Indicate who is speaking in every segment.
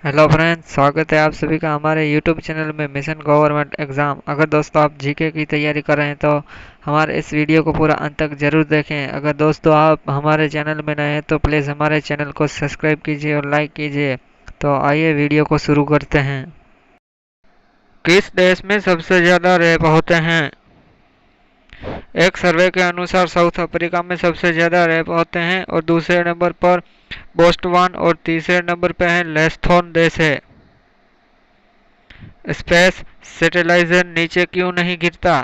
Speaker 1: Hello friends, स्वागत है आप सभी का हमारे यूट्यूब चैनल में मिशन गवर्नमेंट एग्ज़ाम। अगर दोस्तों आप जीके की तैयारी कर रहे हैं तो हमारे इस वीडियो को पूरा अंत तक ज़रूर देखें। अगर दोस्तों आप हमारे चैनल में नए हैं तो प्लीज़ हमारे चैनल को सब्सक्राइब कीजिए और लाइक कीजिए। तो आइए वीडियो को शुरू करते हैं। किस देश में सबसे ज़्यादा रेप होते हैं? एक सर्वे के अनुसार साउथ अफ्रीका में सबसे ज़्यादा रेप होते हैं और दूसरे नंबर पर बोस्टवान और तीसरे नंबर पर है लेसोथो देश है। स्पेस सैटेलाइट नीचे क्यों नहीं गिरता?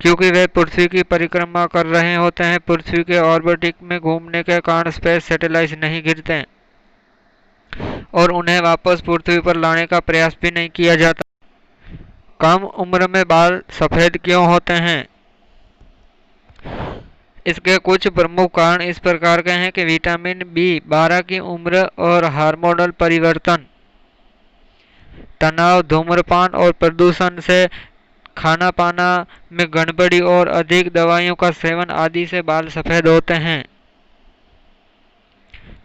Speaker 1: क्योंकि वे पृथ्वी की परिक्रमा कर रहे होते हैं। पृथ्वी के ऑर्बिट में घूमने के कारण स्पेस सैटेलाइट नहीं गिरते और उन्हें वापस पृथ्वी पर लाने का प्रयास भी नहीं किया जाता। कम उम्र में बाल सफेद क्यों होते हैं? इसके कुछ प्रमुख कारण इस प्रकार के हैं कि विटामिन बी12 की उम्र और हार्मोनल परिवर्तन, तनाव, धूम्रपान और प्रदूषण से खाना पाना में गड़बड़ी और अधिक दवाइयों का सेवन आदि से बाल सफेद होते हैं।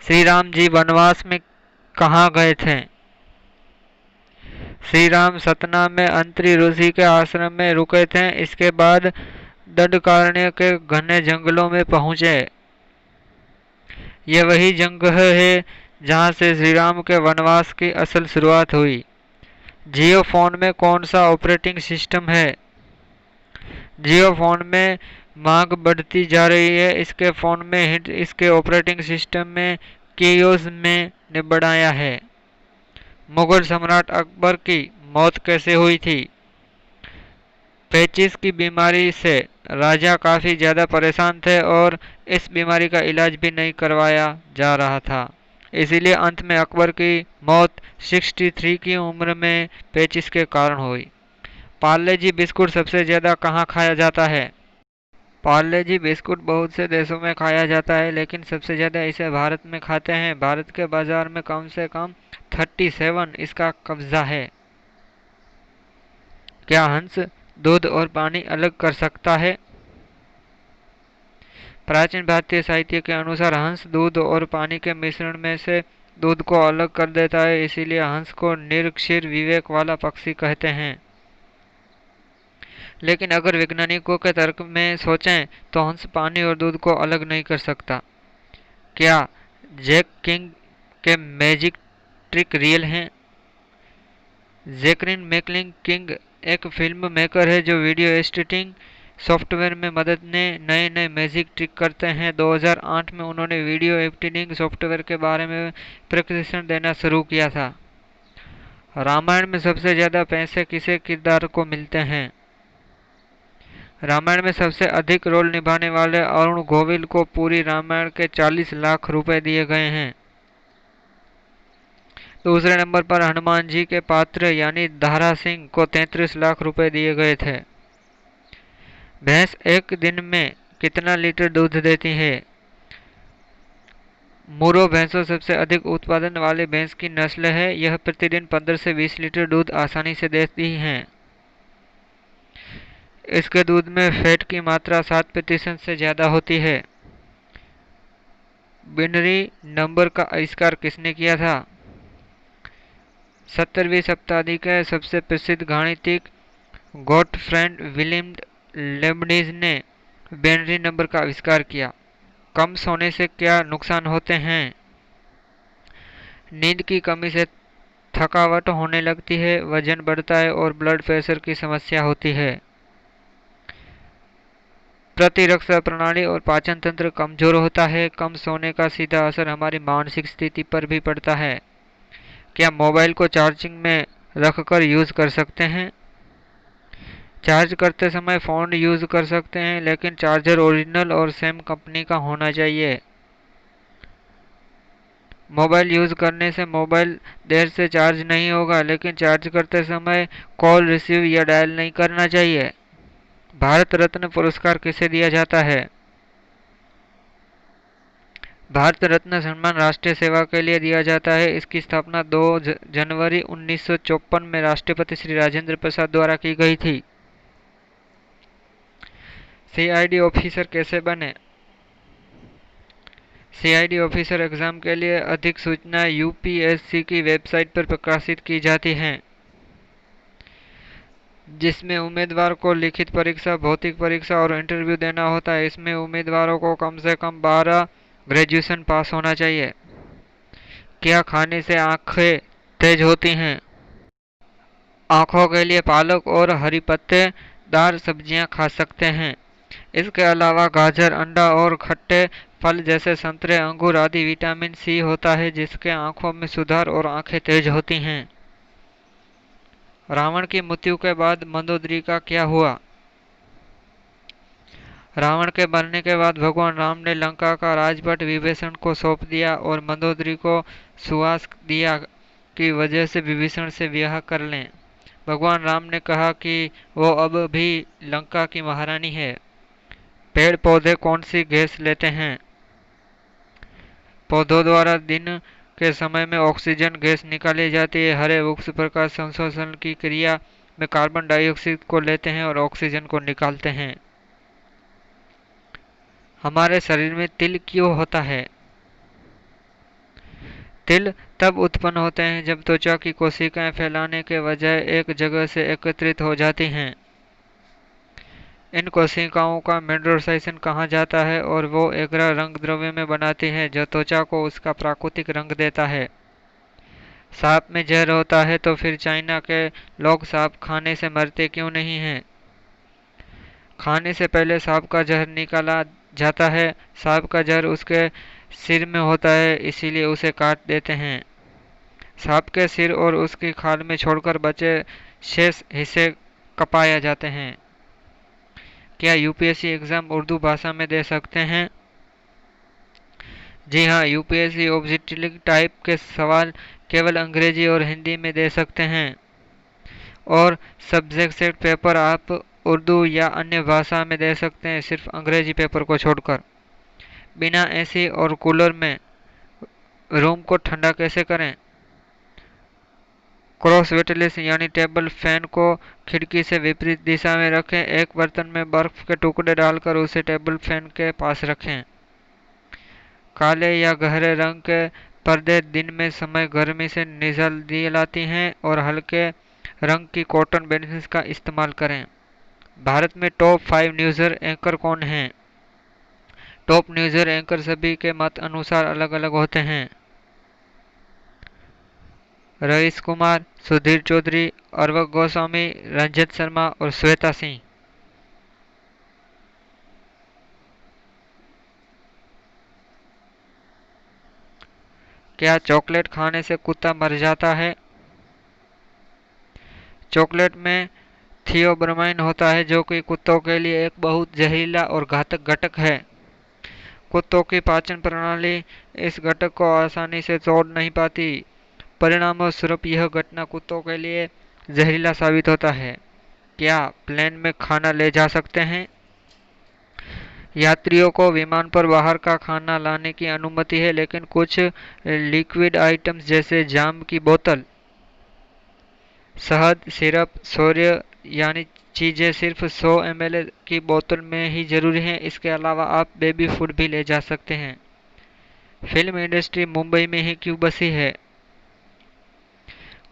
Speaker 1: श्री राम जी वनवास में कहाँ गए थे? श्री राम सतना में अंत्री ऋषि के आश्रम में रुके थे। इसके बाद दंडकारण्य के घने जंगलों में पहुंचे। यह वही जंगल है जहां से श्री राम के वनवास की असल शुरुआत हुई। जियो फोन में कौन सा ऑपरेटिंग सिस्टम है? जियो फोन में मांग बढ़ती जा रही है। इसके फोन में हिट इसके ऑपरेटिंग सिस्टम में केओस ने बढ़ाया है। मुगल सम्राट अकबर की मौत कैसे हुई थी? पेचिस की बीमारी से राजा काफी ज्यादा परेशान थे और इस बीमारी का इलाज भी नहीं करवाया जा रहा था। इसीलिए अंत में अकबर की मौत 63 की उम्र में पेचिस के कारण हुई। पार्ले जी बिस्कुट सबसे ज्यादा कहाँ खाया जाता है? पार्ले जी बिस्कुट बहुत से देशों में खाया जाता है, लेकिन सबसे ज्यादा इसे भारत में खाते हैं। भारत के बाजार में कम से कम 37 इसका कब्जा है। क्या हंस दूध और पानी अलग कर सकता है? प्राचीन भारतीय साहित्य के अनुसार हंस दूध और पानी के मिश्रण में से दूध को अलग कर देता है। इसीलिए हंस को निरक्षीर विवेक वाला पक्षी कहते हैं। लेकिन अगर वैज्ञानिकों के तर्क में सोचें तो हंस पानी और दूध को अलग नहीं कर सकता। क्या जैक किंग के मैजिक ट्रिक रियल हैं? जैकलिन मैकलिन किंग एक फिल्म मेकर है जो वीडियो एडिटिंग सॉफ्टवेयर में मदद ने नए नए मैजिक ट्रिक करते हैं। 2008 में उन्होंने वीडियो एडिटिंग सॉफ्टवेयर के बारे में प्रशिक्षण देना शुरू किया था। रामायण में सबसे ज्यादा पैसे किसे किरदार को मिलते हैं? रामायण में सबसे अधिक रोल निभाने वाले अरुण गोविल को पूरी रामायण के 40 लाख रुपए दिए गए हैं। दूसरे नंबर पर हनुमान जी के पात्र यानी दारा सिंह को 33 लाख रुपए दिए गए थे। भैंस एक दिन में कितना लीटर दूध देती है? मुर्रा भैंसों सबसे अधिक उत्पादन वाली भैंस की नस्ल है। यह प्रतिदिन 15 से 20 लीटर दूध आसानी से देती हैं। इसके दूध में फैट की मात्रा 7% से ज्यादा होती है। बिनरी नंबर का आविष्कार किसने किया था? 17वीं शताब्दी के सबसे प्रसिद्ध गणितज्ञ गॉटफ्रेड विलियम लेबनिज ने बिनरी नंबर का आविष्कार किया। कम सोने से क्या नुकसान होते हैं? नींद की कमी से थकावट होने लगती है, वजन बढ़ता है और ब्लड प्रेशर की समस्या होती है। प्रतिरक्षा प्रणाली और पाचन तंत्र कमजोर होता है। कम सोने का सीधा असर हमारी मानसिक स्थिति पर भी पड़ता है। क्या मोबाइल को चार्जिंग में रखकर यूज कर सकते हैं? चार्ज करते समय फ़ोन यूज कर सकते हैं, लेकिन चार्जर ओरिजिनल और सेम कंपनी का होना चाहिए। मोबाइल यूज करने से मोबाइल देर से चार्ज नहीं होगा, लेकिन चार्ज करते समय कॉल रिसीव या डायल नहीं करना चाहिए। भारत रत्न पुरस्कार किसे दिया जाता है? भारत रत्न सम्मान राष्ट्रीय सेवा के लिए दिया जाता है। इसकी स्थापना 2 जनवरी 1954 में राष्ट्रपति श्री राजेंद्र प्रसाद द्वारा की गई थी। सीआईडी ऑफिसर कैसे बने? सीआईडी ऑफिसर एग्जाम के लिए अधिक सूचना यूपीएससी की वेबसाइट पर प्रकाशित की जाती हैं, जिसमें उम्मीदवार को लिखित परीक्षा, भौतिक परीक्षा और इंटरव्यू देना होता है। इसमें उम्मीदवारों को कम से कम 12 ग्रेजुएशन पास होना चाहिए। क्या खाने से आंखें तेज होती हैं? आंखों के लिए पालक और हरी पत्तेदार सब्जियां खा सकते हैं। इसके अलावा गाजर, अंडा और खट्टे फल जैसे संतरे, अंगूर आदि विटामिन सी होता है, जिसके आंखों में सुधार और आंखें तेज होती हैं। रावण की मृत्यु के बाद मंदोदरी का क्या हुआ? रावण के मरने के बाद भगवान राम ने लंका का राजपाट विभीषण को सौंप दिया और मंदोदरी को सुवास दिया कि वजह से विभीषण से विवाह कर लें। भगवान राम ने कहा कि वो अब भी लंका की महारानी है। पेड़ पौधे कौन सी गैस लेते हैं? पौधों द्वारा दिन के समय में ऑक्सीजन गैस निकाली जाती है। हरे वृक्ष प्रकाश संश्लेषण की क्रिया में कार्बन डाइऑक्साइड को लेते हैं और ऑक्सीजन को निकालते हैं। हमारे शरीर में तिल क्यों होता है? तिल तब उत्पन्न होते हैं जब त्वचा की कोशिकाएं फैलाने के बजाय एक जगह से एकत्रित हो जाती हैं। इन कोशिकाओं का मेंडराइजेशन कहा जाता है और वो एग्रा रंग द्रव्य में बनाती हैं जो त्वचा को उसका प्राकृतिक रंग देता है। सांप में जहर होता है तो फिर चाइना के लोग सांप खाने से मरते क्यों नहीं हैं? खाने से पहले सांप का जहर निकाला जाता है। सांप का जहर उसके सिर में होता है, इसीलिए उसे काट देते हैं। सांप के सिर और उसकी खाल में छोड़कर बचे शेष हिस्से कपाया जाते हैं। क्या यूपीएससी एग्जाम उर्दू भाषा में दे सकते हैं? जी हाँ, यूपीएससी ऑब्जेक्टिव टाइप के सवाल केवल अंग्रेजी और हिंदी में दे सकते हैं और सब्जेक्ट पेपर आप उर्दू या अन्य भाषा में दे सकते हैं, सिर्फ अंग्रेजी पेपर को छोड़कर। बिना एसी और कूलर में रूम को ठंडा कैसे करें? क्रॉस वेटलेस यानी टेबल फैन को खिड़की से विपरीत दिशा में रखें। एक बर्तन में बर्फ के टुकड़े डालकर उसे टेबल फैन के पास रखें। काले या गहरे रंग के पर्दे दिन में समय गर्मी से निगल दिलाती हैं और हल्के रंग की कॉटन बेडशीट का इस्तेमाल करें। भारत में टॉप 5 न्यूज़ एंकर कौन हैं? टॉप न्यूज़ एंकर सभी के मत अनुसार अलग अलग होते हैं। रईस कुमार, सुधीर चौधरी, अर्वक गोस्वामी, रंजित शर्मा और श्वेता सिंह। क्या चॉकलेट खाने से कुत्ता मर जाता है? चॉकलेट में थियोब्रोमाइन होता है जो कि कुत्तों के लिए एक बहुत जहरीला और घातक घटक है। कुत्तों की पाचन प्रणाली इस घटक को आसानी से तोड़ नहीं पाती। परिणामस्वरूप यह घटना कुत्तों के लिए जहरीला साबित होता है। क्या प्लेन में खाना ले जा सकते हैं? यात्रियों को विमान पर बाहर का खाना लाने की अनुमति है, लेकिन कुछ लिक्विड आइटम्स जैसे जाम की बोतल, शहद, सिरप, सौर्य यानी चीज़ें सिर्फ 100 ml की बोतल में ही जरूरी हैं। इसके अलावा आप बेबी फूड भी ले जा सकते हैं। फिल्म इंडस्ट्री मुंबई में ही क्यों बसी है?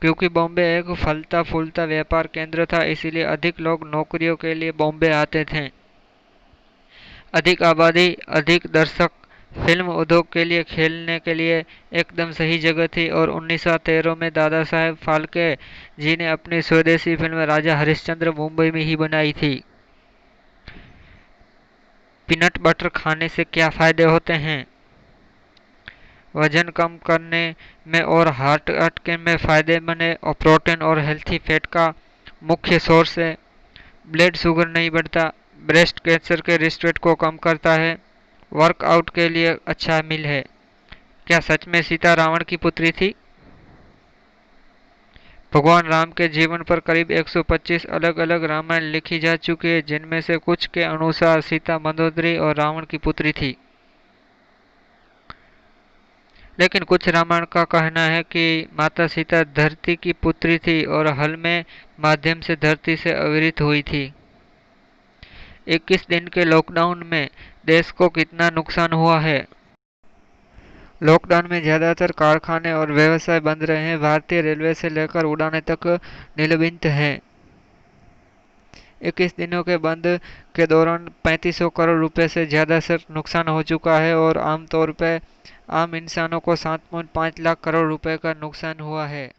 Speaker 1: क्योंकि बॉम्बे एक फलता फूलता व्यापार केंद्र था, इसीलिए अधिक लोग नौकरियों के लिए बॉम्बे आते थे। अधिक आबादी, अधिक दर्शक फिल्म उद्योग के लिए खेलने के लिए एकदम सही जगह थी और 1913 में दादा साहेब फाल्के जी ने अपनी स्वदेशी फिल्म राजा हरिश्चंद्र मुंबई में ही बनाई थी। पीनट बटर खाने से क्या फायदे होते हैं? वजन कम करने में और हार्ट अटैक में फायदेमंद है और प्रोटीन और हेल्थी फैट का मुख्य सोर्स है। ब्लड शुगर नहीं बढ़ता। ब्रेस्ट कैंसर के रिस्क रेट को कम करता है। वर्कआउट के लिए अच्छा मील है। क्या सच में सीता रावण की पुत्री थी? भगवान राम के जीवन पर करीब 125 अलग अलग रामायण लिखी जा चुकी है, जिनमें से कुछ के अनुसार सीता मंदोदरी और रावण की पुत्री थी, लेकिन कुछ रामायण का कहना है कि माता सीता धरती की पुत्री थी और हल में माध्यम से धरती से अवतरित हुई थी। 21 दिन के लॉकडाउन में देश को कितना नुकसान हुआ है? लॉकडाउन में ज़्यादातर कारखाने और व्यवसाय बंद रहे हैं। भारतीय रेलवे से लेकर उड़ानें तक निलंबित हैं। 21 दिनों के बंद के दौरान 3500 करोड़ रुपए से ज़्यादा से नुकसान हो चुका है और आमतौर पर आम इंसानों को 7.5 लाख करोड़ रुपए का नुकसान हुआ है।